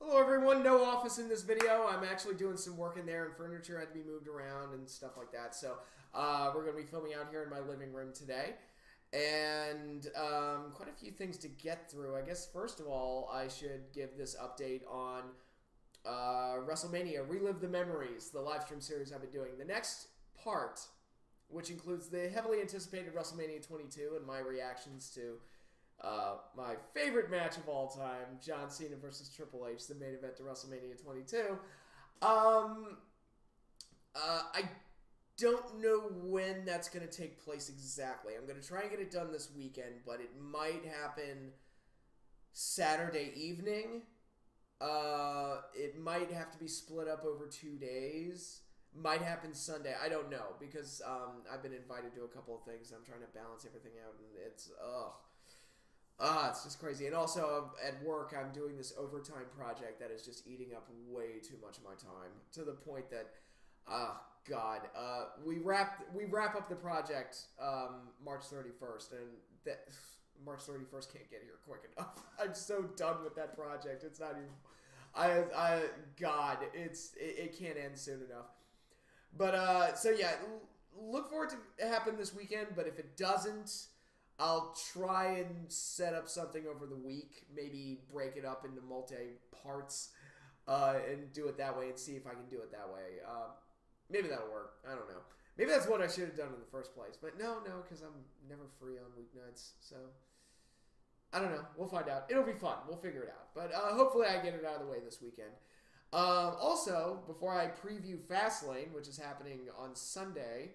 Hello everyone, no office in this video. I'm actually doing some work in there and furniture had to be moved around and stuff like that. So we're going to be filming out here in my living room today. And quite a few things to get through. I guess first of all, I should give this update on WrestleMania, Relive the Memories, the live stream series I've been doing. The next part, which includes the heavily anticipated WrestleMania 22 and my reactions to my favorite match of all time, John Cena versus Triple H, the main event to WrestleMania 22. I don't know when that's going to take place exactly. I'm going to try and get it done this weekend, but it might happen Saturday evening. It might have to be split up over 2 days. Might happen Sunday. I don't know, because I've been invited to a couple of things. I'm trying to balance everything out, and it's it's just crazy. And also, at work, I'm doing this overtime project that is just eating up way too much of my time, to the point that, we wrap up the project March 31st, and that March 31st can't get here quick enough. I'm so done with that project. It's not even, it can't end soon enough. But, so yeah, look for it to happen this weekend, but if it doesn't, I'll try and set up something over the week, maybe break it up into multi-parts, and do it that way and see if I can do it that way. Maybe that'll work. I don't know. Maybe that's what I should have done in the first place. But no, because I'm never free on weeknights, so I don't know. We'll find out. It'll be fun. We'll figure it out. But hopefully I get it out of the way this weekend. Also, before I preview Fastlane, which is happening on Sunday,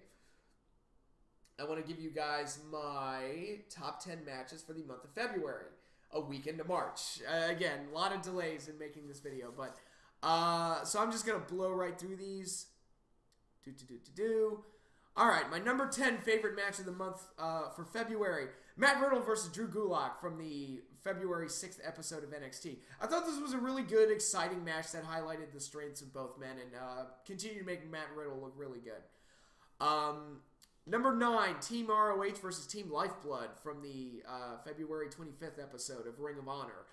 I want to give you guys my top 10 matches for the month of February, a week into March. Again, a lot of delays in making this video, but so I'm just going to blow right through these. All right, my number 10 favorite match of the month for February, Matt Riddle versus Drew Gulak from the February 6th episode of NXT. I thought this was a really good, exciting match that highlighted the strengths of both men and continued to make Matt Riddle look really good. Number 9, Team ROH versus Team Lifeblood from the February 25th episode of Ring of Honor.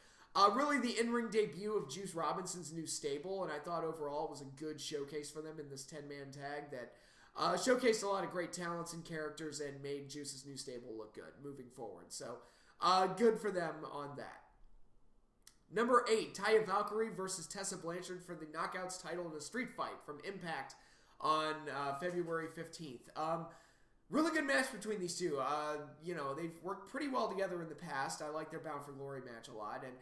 Really the in-ring debut of Juice Robinson's new stable, and I thought overall it was a good showcase for them in this 10-man tag that showcased a lot of great talents and characters and made Juice's new stable look good moving forward. So, good for them on that. Number 8, Taya Valkyrie versus Tessa Blanchard for the Knockouts title in a street fight from Impact on February 15th. Really good match between these two. They've worked pretty well together in the past. I like their Bound for Glory match a lot. And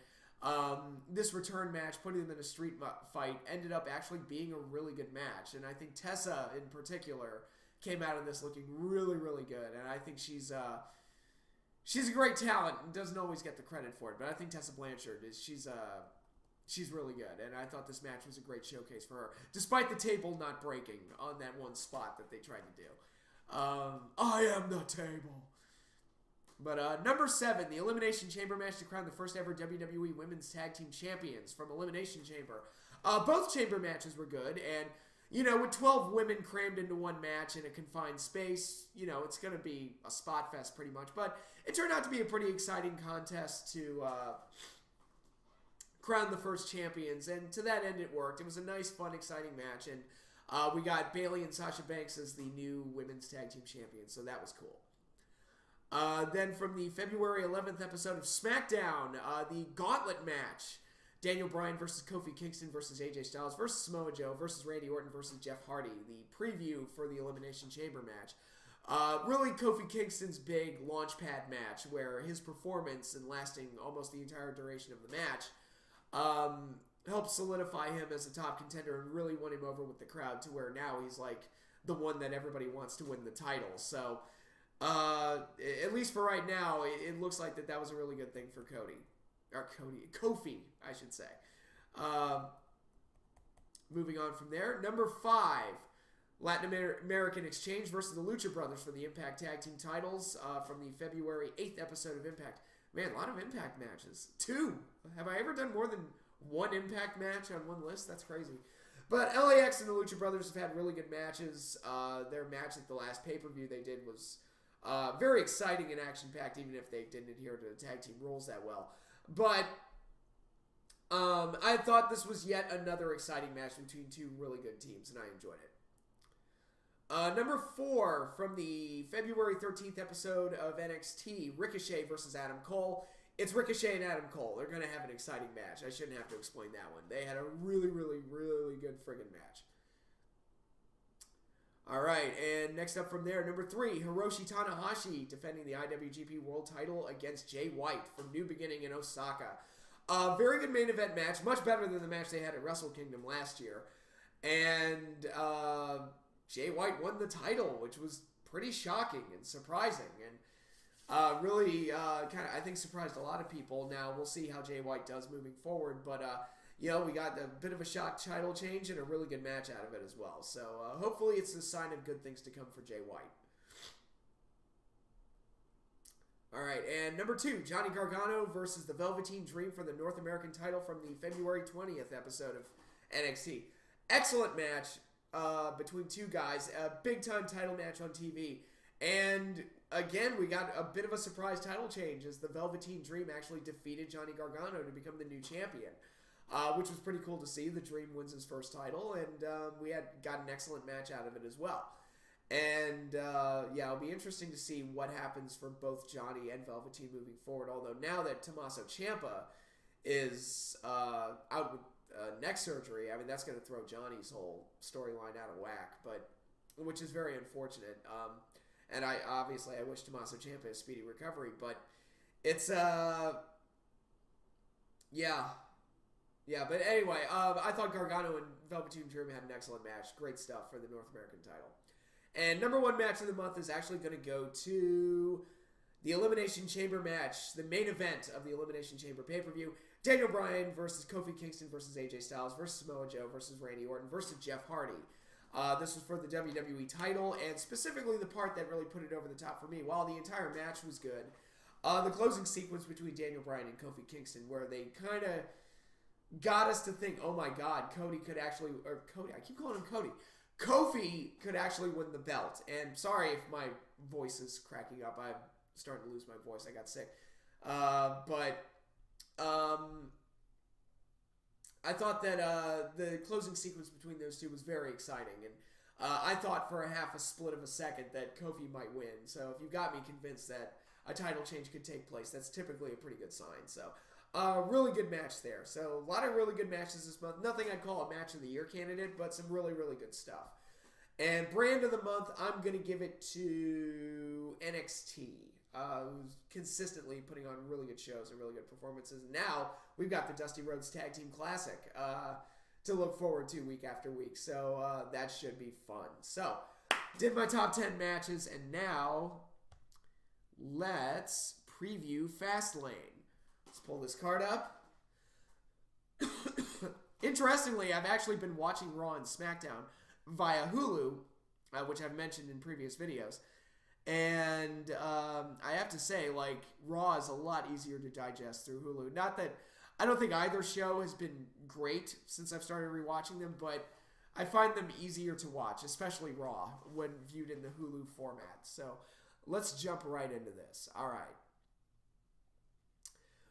this return match, putting them in a street fight, ended up actually being a really good match. And I think Tessa, in particular, came out of this looking really, really good. And I think she's a great talent and doesn't always get the credit for it. But I think Tessa Blanchard, she's really good. And I thought this match was a great showcase for her, despite the table not breaking on that one spot that they tried to do. I am the table. But number 7, the Elimination Chamber match to crown the first ever WWE Women's Tag Team Champions from Elimination Chamber. Both chamber matches were good, and with 12 women crammed into one match in a confined space, it's going to be a spot fest pretty much. But it turned out to be a pretty exciting contest to crown the first champions, and to that end it worked. It was a nice, fun, exciting match, and we got Bayley and Sasha Banks as the new Women's Tag Team Champions, so that was cool. Then from the February 11th episode of Smackdown, the Gauntlet match, Daniel Bryan versus Kofi Kingston versus AJ Styles versus Samoa Joe versus Randy Orton versus Jeff Hardy, the preview for the Elimination Chamber match. Really Kofi Kingston's big launchpad match, where his performance, and lasting almost the entire duration of the match, helped solidify him as a top contender and really won him over with the crowd to where now he's like the one that everybody wants to win the title. So, at least for right now, it looks like that was a really good thing for Kofi, I should say. Moving on from there, number 5, Latin American Exchange versus the Lucha Brothers for the Impact Tag Team titles from the February 8th episode of Impact. Man, a lot of Impact matches. 2. Have I ever done more than one Impact match on one list? That's crazy. But LAX and the Lucha Brothers have had really good matches. Their match at the last pay-per-view they did was very exciting and action-packed, even if they didn't adhere to the tag team rules that well. But I thought this was yet another exciting match between two really good teams, and I enjoyed it. Number 4 from the February 13th episode of NXT, Ricochet versus Adam Cole. It's Ricochet and Adam Cole. They're going to have an exciting match. I shouldn't have to explain that one. They had a really, really, really good friggin' match. All right, and next up from there, number 3, Hiroshi Tanahashi defending the IWGP World Title against Jay White from New Beginning in Osaka. Very good main event match, much better than the match they had at Wrestle Kingdom last year. And Jay White won the title, which was pretty shocking and surprising, and really kind of, I think, surprised a lot of people. Now, we'll see how Jay White does moving forward, but you know, we got a bit of a shock title change and a really good match out of it as well. So hopefully it's a sign of good things to come for Jay White. All right, and number 2, Johnny Gargano versus the Velveteen Dream for the North American title from the February 20th episode of NXT. Excellent match between two guys, a big-time title match on TV. And again, we got a bit of a surprise title change as the Velveteen Dream actually defeated Johnny Gargano to become the new champion. Which was pretty cool to see. The Dream wins his first title, and we got an excellent match out of it as well. And yeah, it'll be interesting to see what happens for both Johnny and Velveteen moving forward. Although now that Tommaso Ciampa is out with neck surgery, I mean, that's going to throw Johnny's whole storyline out of whack, but which is very unfortunate. And I wish Tommaso Ciampa a speedy recovery, but it's yeah, but anyway, I thought Gargano and Velveteen Dream had an excellent match. Great stuff for the North American title. And number 1 match of the month is actually going to go to the Elimination Chamber match, the main event of the Elimination Chamber pay-per-view. Daniel Bryan versus Kofi Kingston versus AJ Styles versus Samoa Joe versus Randy Orton versus Jeff Hardy. This was for the WWE title, and specifically the part that really put it over the top for me. While the entire match was good, the closing sequence between Daniel Bryan and Kofi Kingston, where they kind of got us to think, oh my God, Kofi could actually win the belt. And sorry if my voice is cracking up. I'm starting to lose my voice. I got sick. But I thought that the closing sequence between those two was very exciting. And I thought for a half a split of a second that Kofi might win. So if you got me convinced that a title change could take place, that's typically a pretty good sign. So really good match there. So a lot of really good matches this month. Nothing I'd call a match of the year candidate, but some really, really good stuff. And brand of the month, I'm going to give it to NXT, who's consistently putting on really good shows and really good performances. Now we've got the Dusty Rhodes Tag Team Classic to look forward to week after week. So that should be fun. So did my top 10 matches, and now let's preview Fastlane. Let's pull this card up. Interestingly, I've actually been watching Raw and Smackdown via Hulu, which I've mentioned in previous videos. And I have to say, like, Raw is a lot easier to digest through Hulu. Not that I don't think either show has been great since I've started rewatching them, but I find them easier to watch, especially Raw, when viewed in the Hulu format. So let's jump right into this. All right.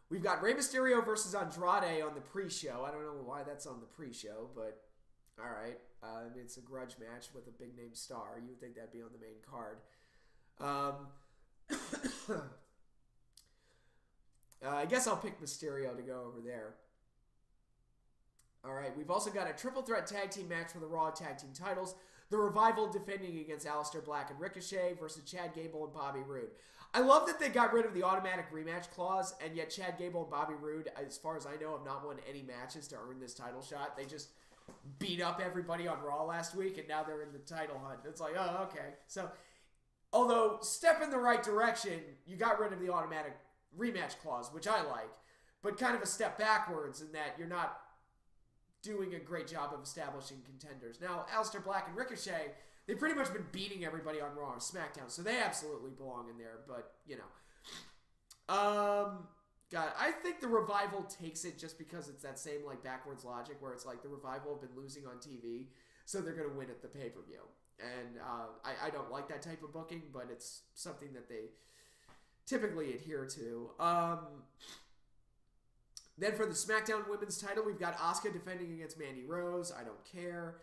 We've got Rey Mysterio versus Andrade on the pre-show. I don't know why that's on the pre-show, but all right. It's a grudge match with a big-name star. You would think that'd be on the main card. I guess I'll pick Mysterio to go over there. All right. We've also got a triple threat tag team match for the Raw tag team titles. The Revival defending against Aleister Black and Ricochet versus Chad Gable and Bobby Roode. I love that they got rid of the automatic rematch clause, and yet Chad Gable and Bobby Roode, as far as I know, have not won any matches to earn this title shot. They just beat up everybody on Raw last week, and now they're in the title hunt. It's like, oh, okay. So, although, step in the right direction, you got rid of the automatic rematch clause, which I like, but kind of a step backwards in that you're not doing a great job of establishing contenders. Now, Aleister Black and Ricochet, they've pretty much been beating everybody on Raw or SmackDown, so they absolutely belong in there, but, you know. God, I think the Revival takes it just because it's that same, like, backwards logic where it's like the Revival have been losing on TV, so they're going to win at the pay-per-view. And I don't like that type of booking, but it's something that they typically adhere to. Then for the SmackDown Women's title, we've got Asuka defending against Mandy Rose. I don't care.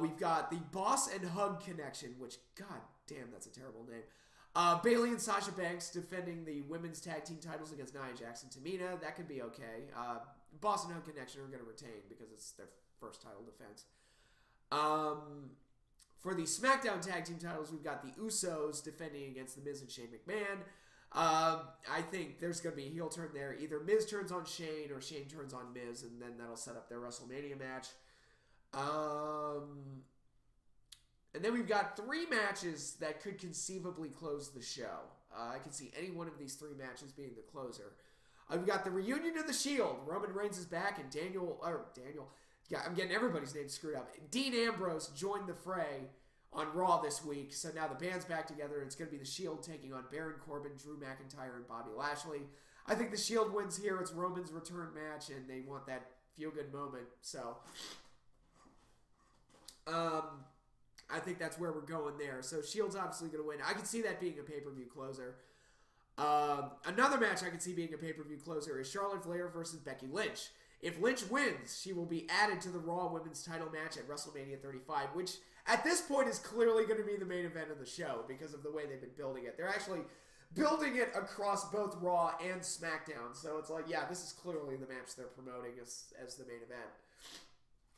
We've got the Boss and Hug Connection, which, god damn, that's a terrible name. Bayley and Sasha Banks defending the women's tag team titles against Nia Jax and Tamina. That could be okay. Boss and Hug Connection are going to retain because it's their first title defense. For the SmackDown tag team titles, we've got the Usos defending against The Miz and Shane McMahon. I think there's going to be a heel turn there. Either Miz turns on Shane or Shane turns on Miz, and then that'll set up their WrestleMania match. And then we've got 3 matches that could conceivably close the show. I can see any one of these 3 matches being the closer. We've got the reunion of the Shield. Roman Reigns is back, and yeah, I'm getting everybody's name screwed up. Dean Ambrose joined the fray on Raw this week, so now the band's back together, and it's going to be the Shield taking on Baron Corbin, Drew McIntyre, and Bobby Lashley. I think the Shield wins here. It's Roman's return match, and they want that feel-good moment, so I think that's where we're going there. So Shield's obviously going to win. I can see that being a pay-per-view closer. Another match I can see being a pay-per-view closer is Charlotte Flair versus Becky Lynch. If Lynch wins, she will be added to the Raw Women's title match at WrestleMania 35, which at this point is clearly going to be the main event of the show because of the way they've been building it. They're actually building it across both Raw and SmackDown. So it's like, yeah, this is clearly the match they're promoting as the main event.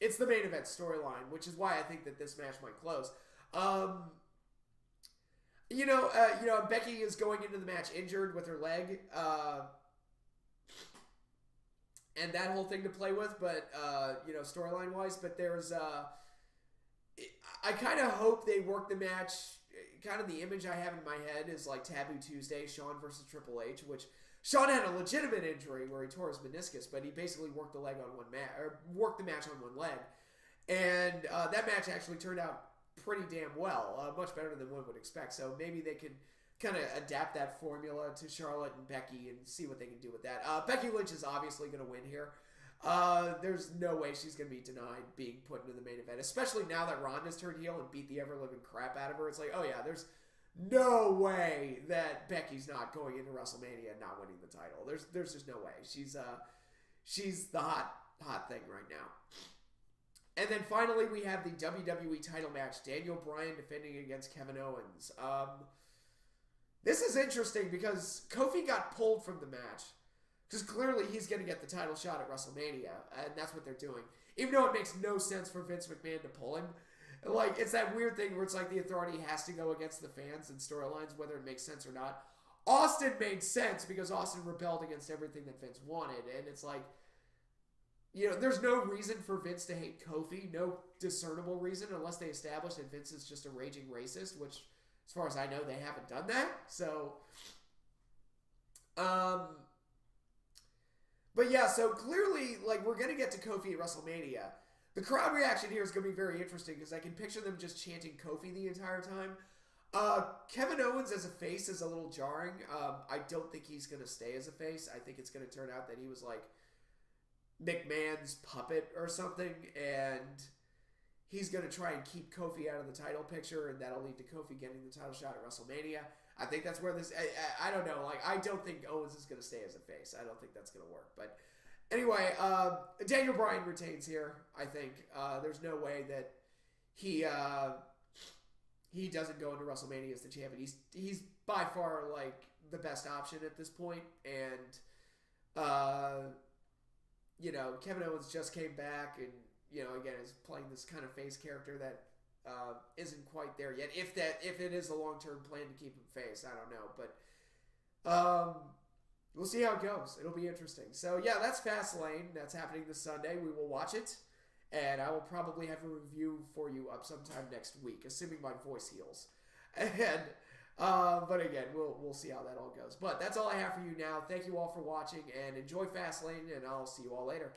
It's the main event storyline, which is why I think that this match might close. Becky is going into the match injured with her leg, and that whole thing to play with. But storyline wise, but there's I kind of hope they work the match. Kind of the image I have in my head is like Taboo Tuesday, Shawn versus Triple H, which Shawn had a legitimate injury where he tore his meniscus, but he basically worked the leg on one match, or worked the match on one leg, and that match actually turned out pretty damn well, much better than one would expect. So maybe they could kind of adapt that formula to Charlotte and Becky and see what they can do with that. Becky Lynch is obviously going to win here. There's no way she's going to be denied being put into the main event, especially now that Ronda's turned heel and beat the ever-living crap out of her. It's like, oh yeah, there's no way that Becky's not going into WrestleMania and not winning the title. There's just no way. She's the hot thing right now. And then finally, we have the WWE title match. Daniel Bryan defending against Kevin Owens. This is interesting because Kofi got pulled from the match. Because clearly he's going to get the title shot at WrestleMania. And that's what they're doing. Even though it makes no sense for Vince McMahon to pull him. Like, it's that weird thing where it's like the authority has to go against the fans and storylines, whether it makes sense or not. Austin made sense because Austin rebelled against everything that Vince wanted. And it's like, there's no reason for Vince to hate Kofi. No discernible reason unless they establish that Vince is just a raging racist, which, as far as I know, they haven't done that. So, but yeah, so clearly, like, we're going to get to Kofi at WrestleMania. The crowd reaction here is going to be very interesting because I can picture them just chanting Kofi the entire time. Kevin Owens as a face is a little jarring. I don't think he's going to stay as a face. I think it's going to turn out that he was like McMahon's puppet or something, and he's going to try and keep Kofi out of the title picture, and that'll lead to Kofi getting the title shot at WrestleMania. I think that's where this... I don't know. Like, I don't think Owens is going to stay as a face. I don't think that's going to work. But anyway, Daniel Bryan retains here, I think. There's no way that he doesn't go into WrestleMania as the champion. He's by far, like, the best option at this point. And, Kevin Owens just came back and, again, is playing this kind of face character that isn't quite there yet. If it is a long-term plan to keep him face, I don't know. But we'll see how it goes. It'll be interesting. So, yeah, that's Fastlane. That's happening this Sunday. We will watch it. And I will probably have a review for you up sometime next week, assuming my voice heals. And but again, we'll see how that all goes. But that's all I have for you now. Thank you all for watching, and enjoy Fastlane, and I'll see you all later.